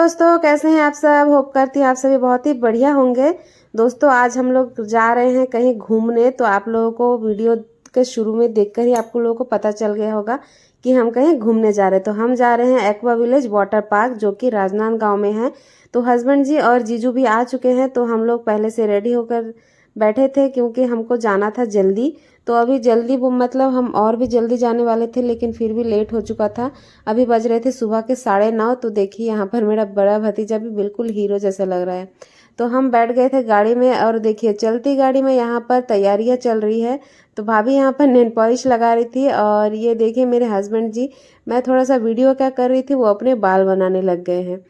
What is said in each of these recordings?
दोस्तों, कैसे हैं आप सब। होप करती हूँ आप सभी बहुत ही बढ़िया होंगे। दोस्तों, आज हम लोग जा रहे हैं कहीं घूमने। तो आप लोगों को वीडियो के शुरू में देखकर ही आपको लोगों को पता चल गया होगा कि हम कहीं घूमने जा रहे हैं। तो हम जा रहे हैं एक्वा विलेज वाटर पार्क, जो कि राजनांदगांव में है। तो हस्बैंड जी और जीजू भी आ चुके हैं। तो हम लोग पहले से रेडी होकर बैठे थे क्योंकि हमको जाना था जल्दी। तो अभी जल्दी वो मतलब हम और भी जल्दी जाने वाले थे, लेकिन फिर भी लेट हो चुका था। अभी बज रहे थे सुबह के 9:30। तो देखिए यहाँ पर मेरा बड़ा भतीजा भी बिल्कुल हीरो जैसा लग रहा है। तो हम बैठ गए थे गाड़ी में और देखिए चलती गाड़ी में यहाँ पर तैयारियां चल रही है। तो भाभी यहाँ पर नेल पॉलिश लगा रही थी और ये देखिए मेरे हस्बैंड जी, मैं थोड़ा सा वीडियो क्या कर रही थी, वो अपने बाल बनाने लग गए हैं।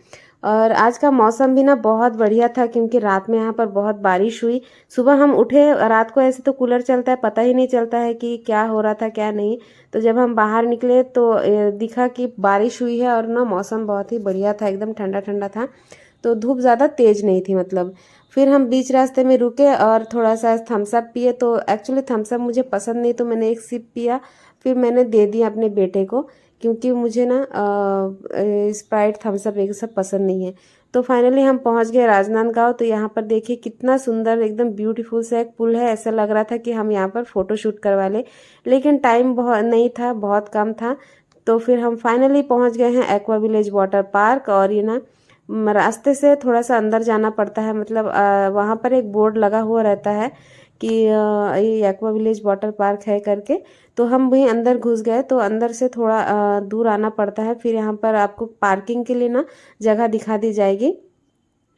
और आज का मौसम भी ना बहुत बढ़िया था क्योंकि रात में यहाँ पर बहुत बारिश हुई। सुबह हम उठे, रात को ऐसे तो कूलर चलता है, पता ही नहीं चलता है कि क्या हो रहा था क्या नहीं। तो जब हम बाहर निकले तो दिखा कि बारिश हुई है और ना मौसम बहुत ही बढ़िया था, एकदम ठंडा ठंडा था। तो धूप ज़्यादा तेज नहीं थी मतलब। फिर हम बीच रास्ते में रुके और थोड़ा सा थम्स अप पिए। तो एक्चुअली थम्स अप मुझे पसंद नहीं, तो मैंने एक सिप पिया। फिर मैंने दे दिया अपने बेटे को क्योंकि मुझे ना स्प्राइट थम्स अप एक सब पसंद नहीं है। तो फाइनली हम पहुंच गए राजनांदगांव। तो यहाँ पर देखिए कितना सुंदर एकदम ब्यूटीफुल सा एक पुल है। ऐसा लग रहा था कि हम यहाँ पर फोटो शूट करवा ले, लेकिन टाइम बहुत नहीं था, बहुत कम था। तो फिर हम फाइनली पहुंच गए हैं एक्वा विलेज वाटर पार्क। और ये ना रास्ते से थोड़ा सा अंदर जाना पड़ता है, मतलब वहाँ पर एक बोर्ड लगा हुआ रहता है कि ये एक्वा विलेज वाटर पार्क है करके। तो हम वहीं अंदर घुस गए। तो अंदर से थोड़ा दूर आना पड़ता है। फिर यहाँ पर आपको पार्किंग के लिए ना जगह दिखा दी जाएगी।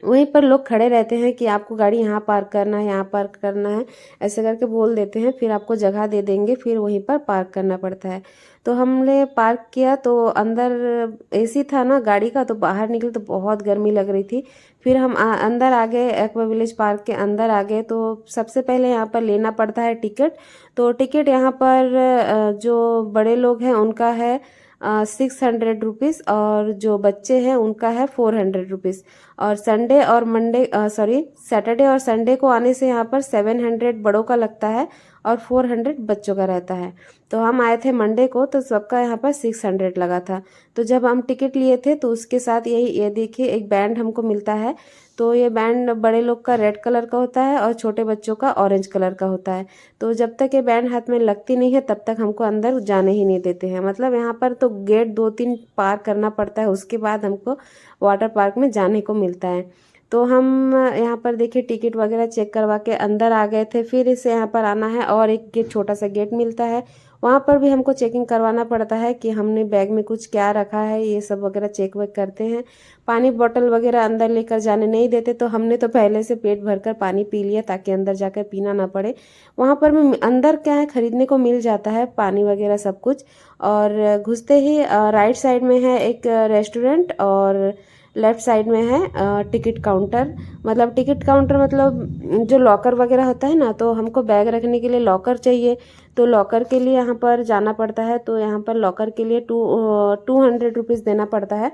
वहीं पर लोग खड़े रहते हैं कि आपको गाड़ी यहाँ पार्क करना है, यहाँ पार्क करना है, ऐसे करके बोल देते हैं। फिर आपको जगह दे देंगे, फिर वहीं पर पार्क करना पड़ता है। तो हमने पार्क किया। तो अंदर एसी था ना गाड़ी का, तो बाहर निकले तो बहुत गर्मी लग रही थी। फिर हम अंदर आ गए, एक्वा विलेज पार्क के अंदर आ गए। तो सबसे पहले यहाँ पर लेना पड़ता है टिकट। तो टिकट यहाँ पर जो बड़े लोग हैं उनका है 600 रुपीज़, और जो बच्चे हैं उनका है 400 रुपीज़। और संडे और मंडे सॉरी सैटरडे और संडे को आने से यहाँ पर 700 बड़ों का लगता है और 400 बच्चों का रहता है। तो हम आए थे मंडे को, तो सबका यहाँ पर 600 लगा था। तो जब हम टिकट लिए थे तो उसके साथ यही ये देखिए एक बैंड हमको मिलता है। तो ये बैंड बड़े लोग का रेड कलर का होता है और छोटे बच्चों का ऑरेंज कलर का होता है। तो जब तक ये बैंड हाथ में लगती नहीं है तब तक हमको अंदर जाने ही नहीं देते हैं। मतलब यहाँ पर तो गेट 2-3 पार करना पड़ता है, उसके बाद हमको वाटर पार्क में जाने को मिलता है। तो हम यहाँ पर देखिए टिकट वगैरह चेक करवा के अंदर आ गए थे। फिर इसे यहाँ पर आना है और एक गेट, छोटा सा गेट मिलता है, वहाँ पर भी हमको चेकिंग करवाना पड़ता है कि हमने बैग में कुछ क्या रखा है, ये सब वगैरह चेक वेक करते हैं। पानी बोतल वगैरह अंदर लेकर जाने नहीं देते। तो हमने तो पहले से पेट भरकर पानी पी लिया ताकि अंदर जाकर पीना ना पड़े। वहाँ पर भी अंदर क्या है, खरीदने को मिल जाता है पानी वगैरह सब कुछ। और घुसते ही राइट साइड में है एक रेस्टोरेंट और लेफ्ट साइड में है टिकट काउंटर। मतलब टिकट काउंटर मतलब जो लॉकर वगैरह होता है ना, तो हमको बैग रखने के लिए लॉकर चाहिए। तो लॉकर के लिए यहाँ पर जाना पड़ता है। तो यहाँ पर लॉकर के लिए 200 रुपीज़ देना पड़ता है।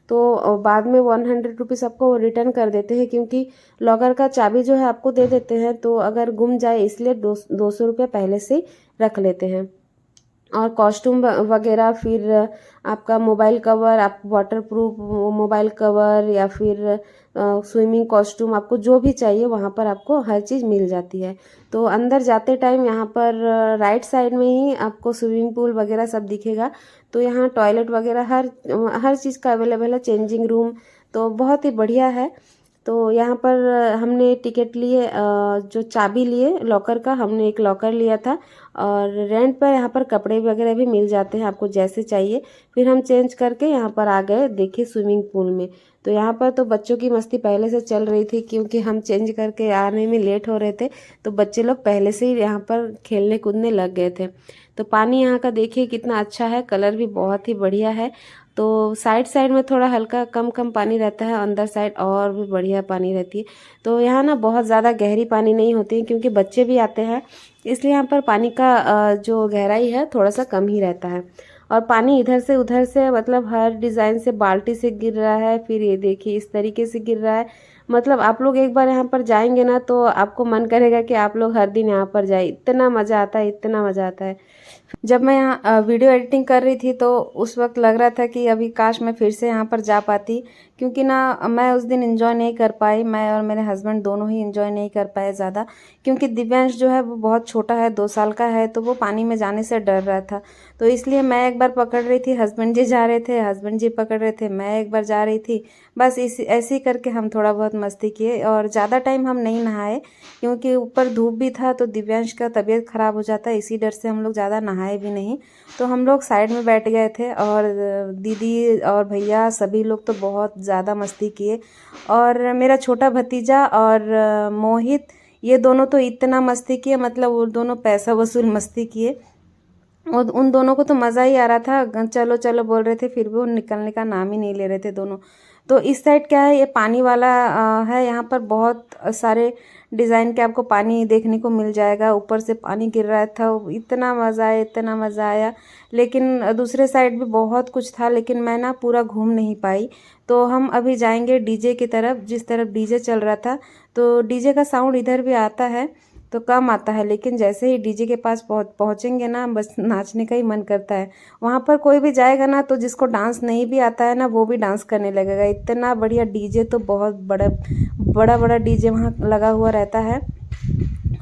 तो बाद में 100 रुपीज़ आपको रिटर्न कर देते हैं, क्योंकि लॉकर का चाबी जो है आपको दे देते हैं। तो अगर गुम जाए इसलिए 200 रुपये पहले से ही रख लेते हैं। और कॉस्ट्यूम वगैरह, फिर आपका मोबाइल कवर, आप वाटर प्रूफ मोबाइल कवर या फिर स्विमिंग कॉस्ट्यूम, आपको जो भी चाहिए वहाँ पर आपको हर चीज़ मिल जाती है। तो अंदर जाते टाइम यहाँ पर राइट साइड में ही आपको स्विमिंग पूल वगैरह सब दिखेगा। तो यहाँ टॉयलेट वगैरह हर चीज़ का अवेलेबल है, चेंजिंग रूम। तो बहुत ही बढ़िया है। तो यहाँ पर हमने टिकट लिए, जो चाबी लिए लॉकर का, हमने एक लॉकर लिया था। और रेंट पर यहाँ पर कपड़े वगैरह भी मिल जाते हैं आपको जैसे चाहिए। फिर हम चेंज करके यहाँ पर आ गए देखिए स्विमिंग पूल में। तो यहाँ पर तो बच्चों की मस्ती पहले से चल रही थी क्योंकि हम चेंज करके आने में लेट हो रहे थे। तो बच्चे लोग पहले से ही यहाँ पर खेलने कूदने लग गए थे। तो पानी यहाँ का देखिए कितना अच्छा है, कलर भी बहुत ही बढ़िया है। तो साइड साइड में थोड़ा हल्का कम कम पानी रहता है, अंदर साइड और भी बढ़िया पानी रहती है। तो यहाँ ना बहुत ज़्यादा गहरी पानी नहीं होती है क्योंकि बच्चे भी आते हैं, इसलिए यहाँ पर पानी का जो गहराई है थोड़ा सा कम ही रहता है। और पानी इधर से उधर से मतलब हर डिज़ाइन से बाल्टी से गिर रहा है। फिर ये देखिए इस तरीके से गिर रहा है। मतलब आप लोग एक बार यहाँ पर जाएंगे ना तो आपको मन करेगा कि आप लोग हर दिन यहाँ पर जाए, इतना मज़ा आता है, इतना मज़ा आता है। जब मैं यहाँ वीडियो एडिटिंग कर रही थी तो उस वक्त लग रहा था कि अभी काश मैं फिर से यहाँ पर जा पाती, क्योंकि ना मैं उस दिन एंजॉय नहीं कर पाई। मैं और मेरे हस्बैंड दोनों ही एंजॉय नहीं कर पाए ज़्यादा, क्योंकि दिव्यांश जो है वो बहुत छोटा है, 2 साल का है, तो वो पानी में जाने से डर रहा था। तो इसलिए मैं एक बार पकड़ रही थी, हस्बैंड जी जा रहे थे, हस्बैंड जी पकड़ रहे थे, मैं एक बार जा रही थी। बस ऐसे ही करके हम थोड़ा बहुत मस्ती किए और ज़्यादा टाइम हम नहीं नहाए, क्योंकि ऊपर धूप भी था तो दिव्यांश का तबीयत ख़राब हो जाता है, इसी डर से हम लोग ज़्यादा नहाए भी नहीं। तो हम लोग साइड में बैठ गए थे और दीदी और भैया सभी लोग तो बहुत ज़्यादा मस्ती किए। और मेरा छोटा भतीजा और मोहित, ये दोनों तो इतना मस्ती किए, मतलब वो दोनों पैसा वसूल मस्ती किए। और उन दोनों को तो मज़ा ही आ रहा था, चलो चलो बोल रहे थे, फिर भी वो निकलने का नाम ही नहीं ले रहे थे दोनों। तो इस साइड क्या है, ये पानी वाला है, यहाँ पर बहुत सारे डिज़ाइन के आपको पानी देखने को मिल जाएगा। ऊपर से पानी गिर रहा था, इतना मज़ा आया, इतना मज़ा आया। लेकिन दूसरे साइड भी बहुत कुछ था, लेकिन मैं ना पूरा घूम नहीं पाई। तो हम अभी जाएंगे डीजे की तरफ, जिस तरफ डीजे चल रहा था। तो डीजे का साउंड इधर भी आता है तो कम आता है, लेकिन जैसे ही डीजे के पास पहुँचेंगे ना, बस नाचने का ही मन करता है। वहाँ पर कोई भी जाएगा ना, तो जिसको डांस नहीं भी आता है ना, वो भी डांस करने लगेगा। इतना बढ़िया डीजे, तो बहुत बड़ा बड़ा बड़ा डीजे वहाँ लगा हुआ रहता है।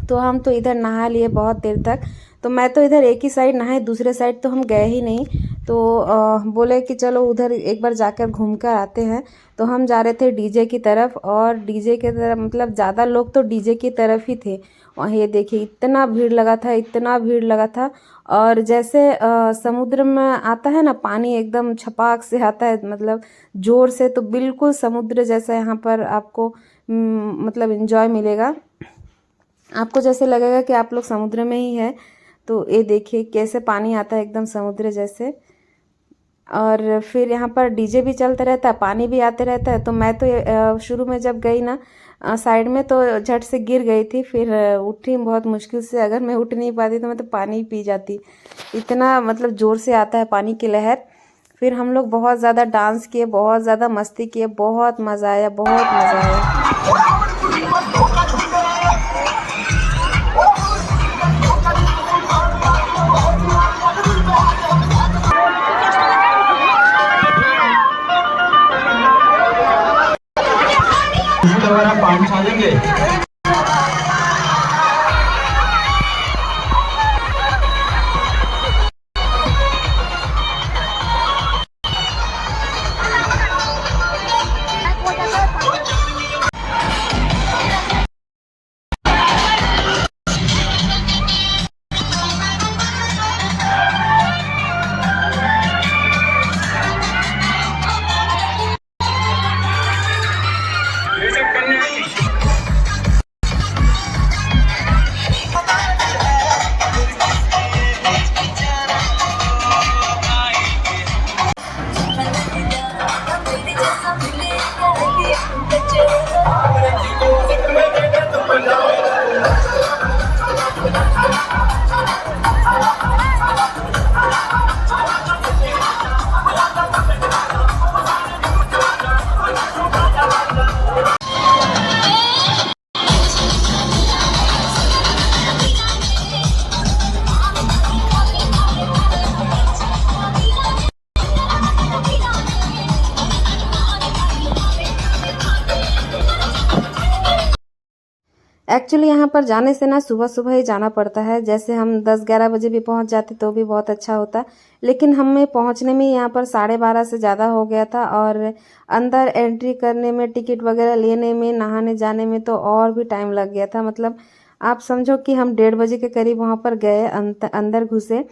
तो हम तो इधर नहा लिए बहुत देर तक। तो मैं तो इधर एक ही साइड नहाए, दूसरे साइड तो हम गए ही नहीं। तो बोले कि चलो उधर एक बार जाकर घूम कर आते हैं। तो हम जा रहे थे डीजे की तरफ, और डीजे की तरफ मतलब ज़्यादा लोग तो डीजे की तरफ ही थे। और ये देखिए इतना भीड़ लगा था, इतना भीड़ लगा था। और जैसे समुद्र में आता है ना पानी, एकदम छपाक से आता है, मतलब ज़ोर से, तो बिल्कुल समुद्र जैसा यहाँ पर आपको मतलब एंजॉय मिलेगा। आपको जैसे लगेगा कि आप लोग समुद्र में ही है। तो ये देखिए कैसे पानी आता है एकदम समुद्र जैसे। और फिर यहाँ पर डीजे भी चलता रहता है, पानी भी आते रहता है। तो मैं तो शुरू में जब गई ना साइड में, तो झट से गिर गई थी, फिर उठी बहुत मुश्किल से। अगर मैं उठ नहीं पाती तो मैं तो पानी ही पी जाती, इतना मतलब ज़ोर से आता है पानी की लहर। फिर हम लोग बहुत ज़्यादा डांस किए, बहुत ज़्यादा मस्ती किए, बहुत मज़ा आया, बहुत मज़ा आया। अगर आप पानी डालेंगे एक्चुअली यहाँ पर जाने से ना सुबह सुबह ही जाना पड़ता है। जैसे हम 10-11 बजे भी पहुँच जाते तो भी बहुत अच्छा होता, लेकिन हमें पहुँचने में यहाँ पर 12:30 से ज़्यादा हो गया था। और अंदर एंट्री करने में, टिकट वगैरह लेने में, नहाने जाने में तो और भी टाइम लग गया था। मतलब आप समझो कि हम 1:30 के करीब वहाँ पर गए, अंदर घुसे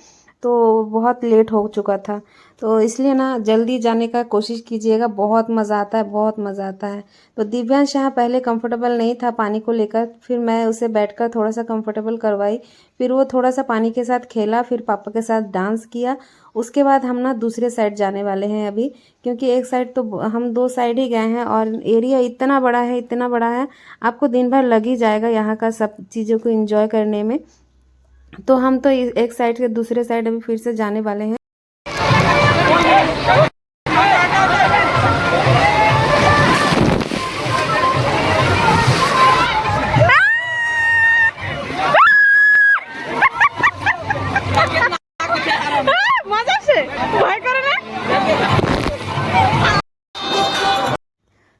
तो बहुत लेट हो चुका था। तो इसलिए ना जल्दी जाने का कोशिश कीजिएगा, बहुत मज़ा आता है, बहुत मज़ा आता है। तो दिव्यांश यहाँ पहले कंफर्टेबल नहीं था पानी को लेकर, फिर मैं उसे बैठकर थोड़ा सा कंफर्टेबल करवाई। फिर वो थोड़ा सा पानी के साथ खेला, फिर पापा के साथ डांस किया। उसके बाद हम ना दूसरे साइड जाने वाले हैं अभी, क्योंकि एक साइड तो हम 2 साइड ही गए हैं और एरिया इतना बड़ा है, इतना बड़ा है, आपको दिन भर लग ही जाएगा यहाँ का सब चीज़ों को एंजॉय करने में। तो हम तो एक साइड से दूसरे साइड अभी फिर से जाने वाले हैं।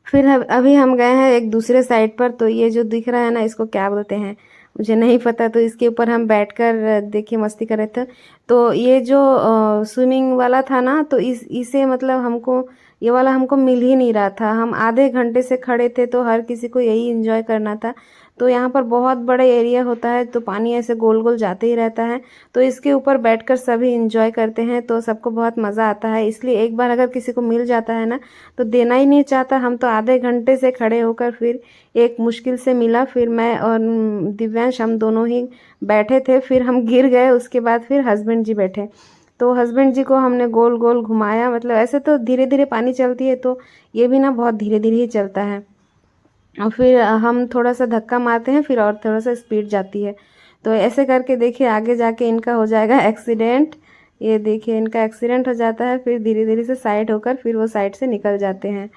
फिर अभी हम गए हैं एक दूसरे साइड पर। तो ये जो दिख रहा है ना, इसको क्या बोलते हैं मुझे नहीं पता। तो इसके ऊपर हम बैठकर देखिए मस्ती कर रहे थे। तो ये जो स्विमिंग वाला था ना, तो इसे मतलब हमको ये वाला हमको मिल ही नहीं रहा था। हम आधे घंटे से खड़े थे, तो हर किसी को यही एंजॉय करना था। तो यहाँ पर बहुत बड़ा एरिया होता है, तो पानी ऐसे गोल गोल जाते ही रहता है। तो इसके ऊपर बैठकर सभी एंजॉय करते हैं, तो सबको बहुत मज़ा आता है। इसलिए एक बार अगर किसी को मिल जाता है ना, तो देना ही नहीं चाहता। हम तो आधे घंटे से खड़े होकर फिर एक मुश्किल से मिला। फिर मैं और दिव्यांश हम दोनों ही बैठे थे। फिर हम गिर गए। उसके बाद फिर हस्बैंड जी बैठे। तो हस्बैंड जी को हमने गोल गोल घुमाया। मतलब ऐसे तो धीरे धीरे पानी चलती है, तो ये भी ना बहुत धीरे धीरे ही चलता है। और फिर हम थोड़ा सा धक्का मारते हैं, फिर और थोड़ा सा स्पीड जाती है। तो ऐसे करके देखिए आगे जाके इनका हो जाएगा एक्सीडेंट। ये देखिए इनका एक्सीडेंट हो जाता है। फिर धीरे धीरे से साइड होकर फिर वो साइड से निकल जाते हैं।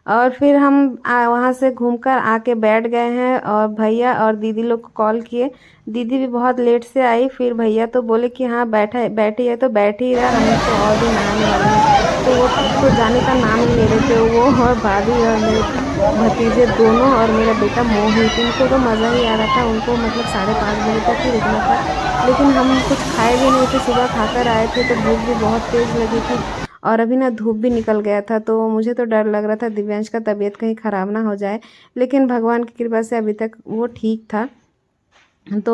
और फिर हम वहाँ से घूमकर आके बैठ गए हैं। और भैया और दीदी लोग को कॉल किए। दीदी भी बहुत लेट से आई। फिर भैया तो बोले कि हाँ बैठी है तो बैठ ही रहा, हम तो और भी नहाने वाले हैं। तो वो तो जाने का नाम ही ले रहे थे। वो और भाभी और मेरे भतीजे दोनों और मेरा बेटा मोहित, उनको तो मज़ा ही आ रहा था। उनको मतलब 5:30 बजे तक ही रुकना था। लेकिन हम कुछ खाए भी नहीं थे, सुबह खाकर आए थे, तो भूख भी बहुत तेज़ लगी थी। और अभी ना धूप भी निकल गया था, तो मुझे तो डर लग रहा था दिव्यांश का तबीयत कहीं ख़राब ना हो जाए। लेकिन भगवान की कृपा से अभी तक वो ठीक था। तो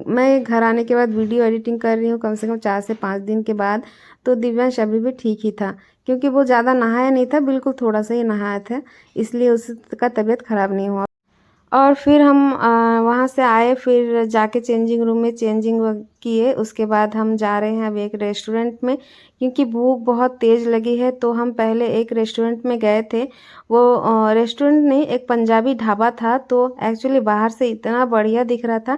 मैं घर आने के बाद वीडियो एडिटिंग कर रही हूँ कम से कम 4 से 5 दिन के बाद। तो दिव्यांश अभी भी ठीक ही था, क्योंकि वो ज़्यादा नहाया नहीं था, बिल्कुल थोड़ा सा ही नहाया था। इसलिए उसका तबीयत ख़राब नहीं हुआ। और फिर हम वहाँ से आए। फिर जाके चेंजिंग रूम में चेंजिंग किए। उसके बाद हम जा रहे हैं अब एक रेस्टोरेंट में, क्योंकि भूख बहुत तेज़ लगी है। तो हम पहले एक रेस्टोरेंट में गए थे। वो रेस्टोरेंट नहीं, एक पंजाबी ढाबा था। तो एक्चुअली बाहर से इतना बढ़िया दिख रहा था,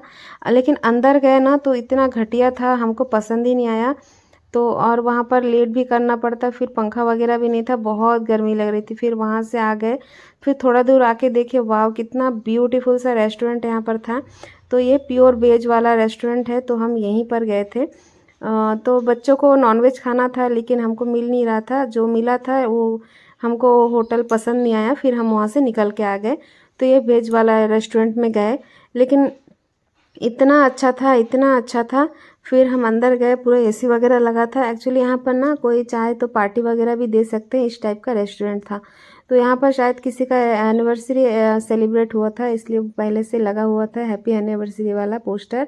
लेकिन अंदर गए ना तो इतना घटिया था, हमको पसंद ही नहीं आया। तो और वहाँ पर लेट भी करना पड़ता, फिर पंखा वगैरह भी नहीं था, बहुत गर्मी लग रही थी। फिर वहाँ से आ गए। फिर थोड़ा दूर आके देखे, वाह कितना ब्यूटीफुल सा रेस्टोरेंट यहाँ पर था। तो ये प्योर वेज वाला रेस्टोरेंट है, तो हम यहीं पर गए थे। तो बच्चों को नॉनवेज खाना था, लेकिन हमको मिल नहीं रहा था। जो मिला था वो हमको होटल पसंद नहीं आया। फिर हम वहाँ से निकल के आ गए। तो ये वेज वाला रेस्टोरेंट में गए, लेकिन इतना अच्छा था, इतना अच्छा था। फिर हम अंदर गए, पूरा एसी वगैरह लगा था। एक्चुअली यहाँ पर ना कोई चाहे तो पार्टी वगैरह भी दे सकते हैं, इस टाइप का रेस्टोरेंट था। तो यहाँ पर शायद किसी का एनिवर्सरी सेलिब्रेट हुआ था, इसलिए पहले से लगा हुआ था हैप्पी एनिवर्सरी वाला पोस्टर।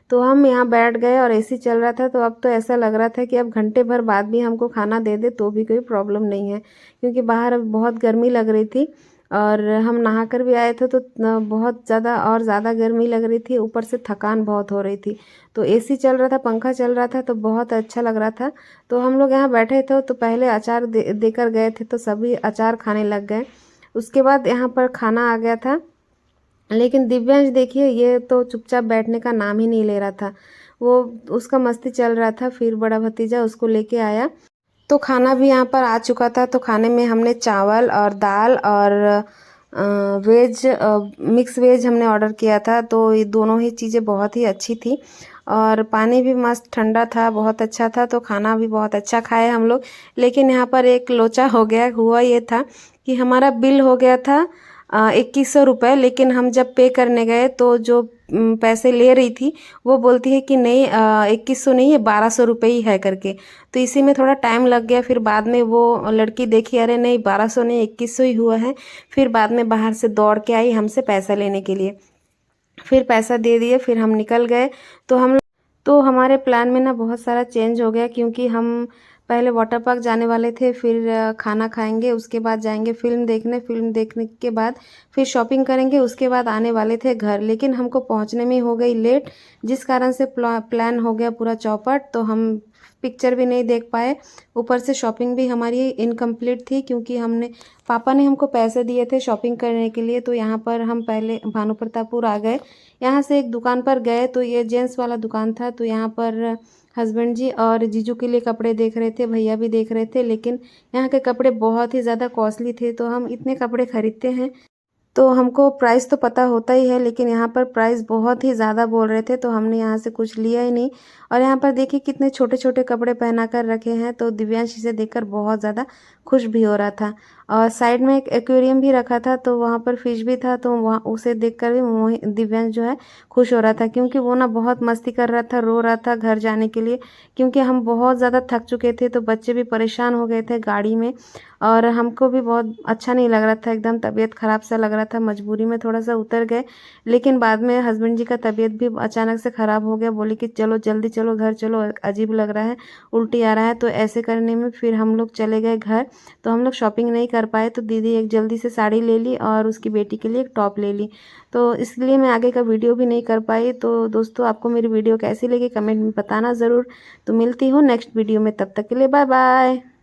तो हम यहाँ बैठ गए और एसी चल रहा था। तो अब तो ऐसा लग रहा था कि अब घंटे भर बाद भी हमको खाना दे दे तो भी कोई प्रॉब्लम नहीं है, क्योंकि बाहर अब बहुत गर्मी लग रही थी। और हम नहा कर भी आए थे, तो बहुत ज़्यादा और ज़्यादा गर्मी लग रही थी, ऊपर से थकान बहुत हो रही थी। तो एसी चल रहा था, पंखा चल रहा था, तो बहुत अच्छा लग रहा था। तो हम लोग यहाँ बैठे थे, तो पहले अचार देकर गए थे, तो सभी अचार खाने लग गए। उसके बाद यहाँ पर खाना आ गया था। लेकिन दिव्यांश देखिए, ये तो चुपचाप बैठने का नाम ही नहीं ले रहा था। वो उसका मस्ती चल रहा था। फिर बड़ा भतीजा उसको लेके आया। तो खाना भी यहाँ पर आ चुका था। तो खाने में हमने चावल और दाल और वेज मिक्स वेज हमने ऑर्डर किया था। तो ये दोनों ही चीज़ें बहुत ही अच्छी थी। और पानी भी मस्त ठंडा था, बहुत अच्छा था। तो खाना भी बहुत अच्छा खाए हम लोग। लेकिन यहाँ पर एक लोचा हो गया। हुआ ये था कि हमारा बिल हो गया था 2100 रुपये। लेकिन हम जब पे करने गए, तो जो पैसे ले रही थी वो बोलती है कि नहीं 2100 नहीं है, 1200 रुपये ही है करके। तो इसी में थोड़ा टाइम लग गया। फिर बाद में वो लड़की देखी, अरे नहीं 1200 नहीं 2100 ही हुआ है। फिर बाद में बाहर से दौड़ के आई हमसे पैसा लेने के लिए। फिर पैसा दे दिए, फिर हम निकल गए। तो हमारे प्लान में ना बहुत सारा चेंज हो गया, क्योंकि हम पहले वाटर पार्क जाने वाले थे। फिर खाना खाएंगे, उसके बाद जाएंगे फिल्म देखने। फिल्म देखने के बाद फिर शॉपिंग करेंगे, उसके बाद आने वाले थे घर। लेकिन हमको पहुंचने में हो गई लेट, जिस कारण से प्लान हो गया पूरा चौपट। तो हम पिक्चर भी नहीं देख पाए, ऊपर से शॉपिंग भी हमारी इनकम्प्लीट थी, क्योंकि पापा ने हमको पैसे दिए थे शॉपिंग करने के लिए। तो यहाँ पर हम पहले भानु प्रतापपुर आ गए। यहाँ से एक दुकान पर गए, तो ये जेंट्स वाला दुकान था। तो यहाँ पर हस्बैंड जी और जीजू के लिए कपड़े देख रहे थे, भैया भी देख रहे थे। लेकिन यहाँ के कपड़े बहुत ही ज़्यादा कॉस्टली थे, तो हम इतने कपड़े खरीदते हैं तो हमको प्राइस तो पता होता ही है, लेकिन यहाँ पर प्राइस बहुत ही ज़्यादा बोल रहे थे, तो हमने यहाँ से कुछ लिया ही नहीं। और यहाँ पर देखिए कितने छोटे-छोटे कपड़े पहना कर रखे हैं, तो दिव्यांश इसे देखकर बहुत ज़्यादा खुश भी हो रहा था। और साइड में एक एक्वेरियम भी रखा था, तो वहाँ पर फिश भी था, तो वहाँ उसे देखकर भी दिव्यांश जो है खुश हो रहा था, क्योंकि वो ना बहुत मस्ती कर रहा था, रो रहा था घर जाने के लिए, क्योंकि हम बहुत ज़्यादा थक चुके थे, तो बच्चे भी परेशान हो गए थे गाड़ी में और हमको भी बहुत अच्छा नहीं लग रहा था, एकदम तबीयत ख़राब सा लग रहा था, मजबूरी में थोड़ा-सा उतर गए। लेकिन बाद में हस्बैंड जी का तबीयत भी अचानक से ख़राब हो गया, बोले कि चलो जल्दी चलो घर चलो, अजीब लग रहा है, उल्टी आ रहा है, तो ऐसे करने में फिर हम लोग चले गए घर। तो हम लोग शॉपिंग नहीं कर पाए, तो दीदी एक जल्दी से साड़ी ले ली और उसकी बेटी के लिए एक टॉप ले ली। तो इसलिए मैं आगे का वीडियो भी नहीं कर पाई। तो दोस्तों आपको मेरी वीडियो कैसी लगी कमेंट में बताना ज़रूर। तो मिलती हूँ नेक्स्ट वीडियो में, तब तक के लिए बाय बाय।